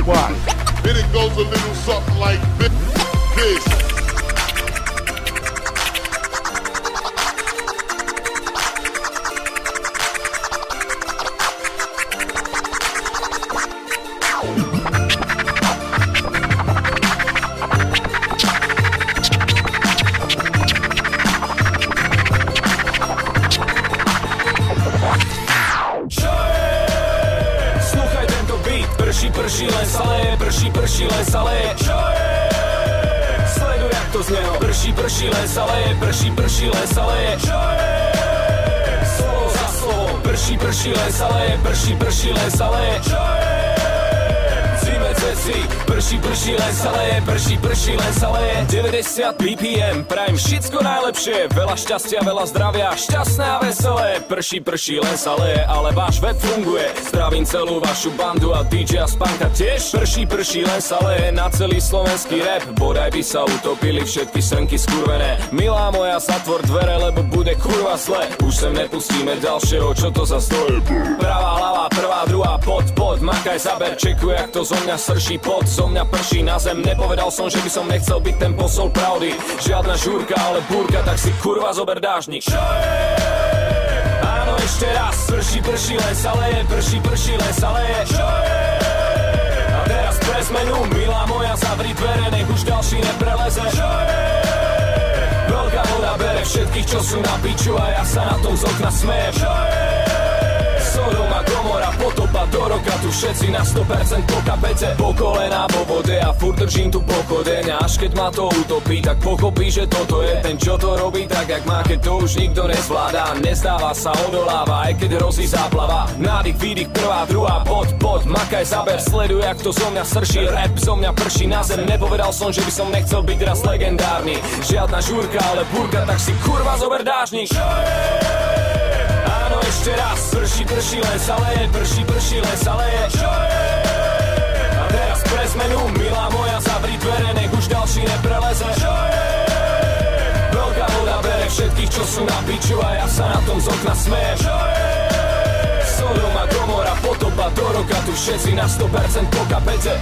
Watch. Then it goes a little something like this. Prší, len sa leje, prší, len sa leje. Čo je? Sleduj, jak to znelo. Prší, len sa leje, prší, len sa leje. Čo je? Slovo za slovo. Prší, len sa leje, prší, len sa leje. Čo je? Zime ceci, prší, len sa leje, prší, len sa leje. 90 BPM, prajem všetko najlepšie. Veľa šťastia, veľa zdravia, šťastné a veselé. Prší, len sa leje, ale váš web funguje. Zdravím celú vašu bandu a DJ a Spanka tiež. Prší, len sa leje na celý slovenský rap. Bodaj by sa utopili všetky srnky skurvené. Milá moja, zatvor dvere, lebo bude kurva zle. Už sem nepustíme ďalšieho, čo to za stojí. Pravá hlava, prvá, druhá, pod, makaj, zaber, čekuj, jak to zo mňa srší pod, zo mňa prší na zem. Nepovedal som, že by som nechcel byť ten posol pravdy. Žiadna žúrka, ale búrka, tak si kurva zober dážnik. Čo je? Áno, ešte raz, prší, len sa leje, prší, len sa leje. Čo je? A teraz pre zmenu, milá moja, zavri dvere, nech už ďalší nepreleze. Čo je? Veľká voda bere všetkých, čo sú na piču a ja sa na tom z okna smejem. Čo je? Sodoma, Gomora, potopa do roka, tu všetci na 100% po kapete. Po kolená, po vode a furt držím tu pochodeň. Až keď ma to utopí, tak pochopí, že toto je ten, čo to robí tak, jak má, keď to už nikto nezvláda. Nezdáva sa, odoláva, aj keď hrozí záplava. Nádych, výdych, prvá, druhá, pod, makaj, zaber, sleduj, jak to zo mňa srší. Rap zo mňa prší na zem, nepovedal som, že by som nechcel byť raz legendárny. Žiadna žúrka, ale búrka, tak si kurva zober dážnik. Ešte raz, prší, len sa leje, prší, len sa leje. Čo je? A teraz pre zmenu, milá moja, zavri dvere, nech už ďalší nepreleze. Čo je? Veľká voda bere všetkých, čo sú na piču a ja sa na tom z okna smejem. Čo je? Sodoma, Gomora, potopa do roka, tu všetci na 100% po kapete.